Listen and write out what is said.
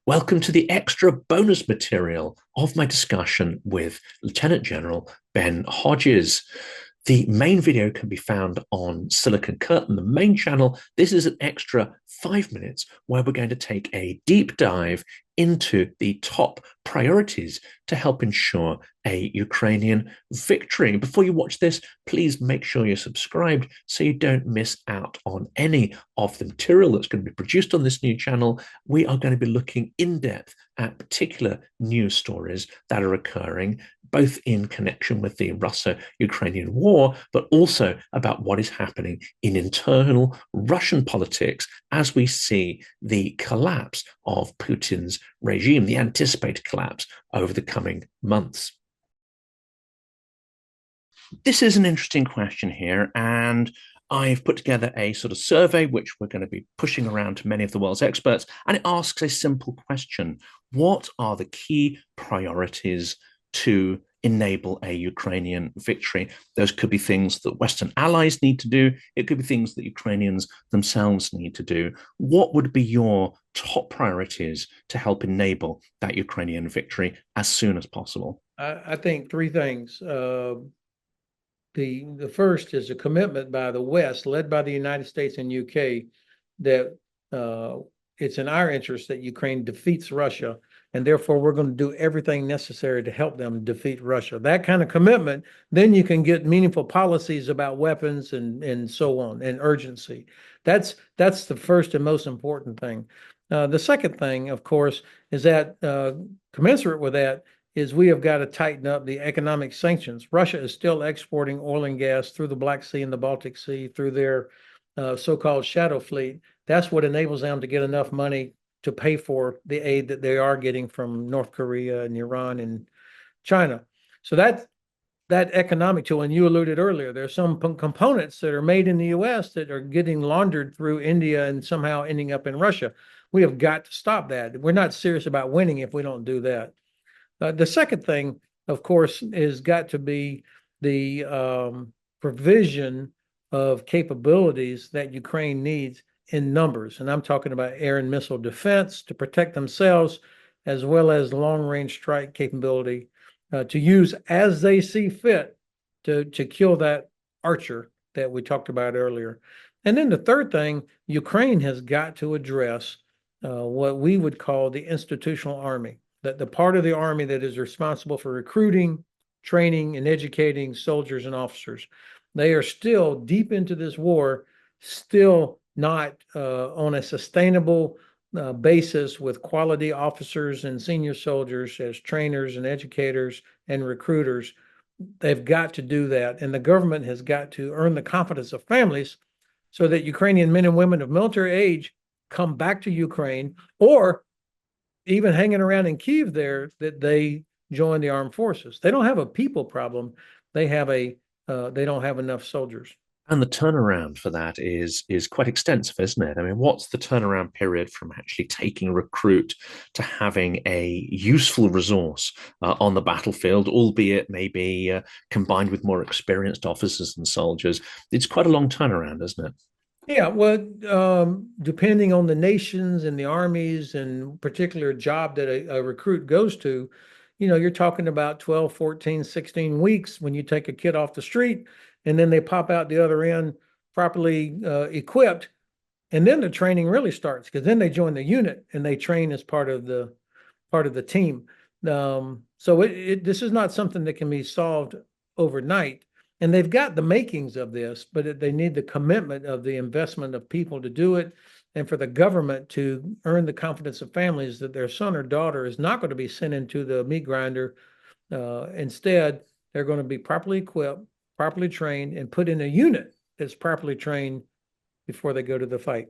Welcome to the extra bonus material of my discussion with Lieutenant General Ben Hodges. The main video can be found on Silicon Curtain, the main channel. This is an extra 5 minutes where we're going to take a deep dive into the top priorities to help ensure a Ukrainian victory. Before you watch this, please make sure you're subscribed so you don't miss out on any of the material that's going to be produced on this new channel. We are going to be looking in depth at particular news stories that are occurring, both in connection with the Russo-Ukrainian war, but also about what is happening in internal Russian politics as we see the collapse of Putin's regime, the anticipated collapse over the coming months. This is an interesting question here, and I've put together a sort of survey which we're going to be pushing around to many of the world's experts, and it asks a simple question. What are the key priorities to enable a Ukrainian victory? Those could be things that Western allies need to do. It could be things that Ukrainians themselves need to do. What would be your top priorities to help enable that Ukrainian victory as soon as possible? I think three things. The first is a commitment by the West, led by the United States and UK, that it's in our interest that Ukraine defeats Russia, and therefore we're going to do everything necessary to help them defeat Russia. That kind of commitment, then you can get meaningful policies about weapons and so on, and urgency. That's the first and most important thing. The second thing, of course, is that commensurate with that is we have got to tighten up the economic sanctions. Russia is still exporting oil and gas through the Black Sea and the Baltic Sea through their so-called shadow fleet. That's what enables them to get enough money to pay for the aid that they are getting from North Korea and Iran and China. So that economic tool, and you alluded earlier, there's some components that are made in the U.S. that are getting laundered through India and somehow ending up in Russia. We have got to stop that. We're not serious about winning if we don't do that. The second thing, of course, is got to be the provision of capabilities that Ukraine needs in numbers. And I'm talking about air and missile defense to protect themselves, as well as long-range strike capability to use as they see fit to kill that archer that we talked about earlier. And then the third thing, Ukraine has got to address what we would call the institutional army. That the part of the army that is responsible for recruiting, training, and educating soldiers and officers. They are still deep into this war, still not on a sustainable basis with quality officers and senior soldiers as trainers and educators and recruiters. They've got to do that. And the government has got to earn the confidence of families so that Ukrainian men and women of military age come back to Ukraine, or even hanging around in Kyiv there, that they join the armed forces. They don't have a people problem. They don't have enough soldiers. And the turnaround for that is quite extensive, isn't it? I mean, what's the turnaround period from actually taking a recruit to having a useful resource on the battlefield, albeit maybe combined with more experienced officers and soldiers? It's quite a long turnaround, isn't it? Yeah, well, depending on the nations and the armies and particular job that a recruit goes to, you're talking about 12, 14, 16 weeks when you take a kid off the street and then they pop out the other end properly equipped. And then the training really starts, because then they join the unit and they train as part of the team. So this is not something that can be solved overnight. And they've got the makings of this, but they need the commitment of the investment of people to do it, and for the government to earn the confidence of families that their son or daughter is not going to be sent into the meat grinder. Instead, they're going to be properly equipped, properly trained, and put in a unit that's properly trained before they go to the fight.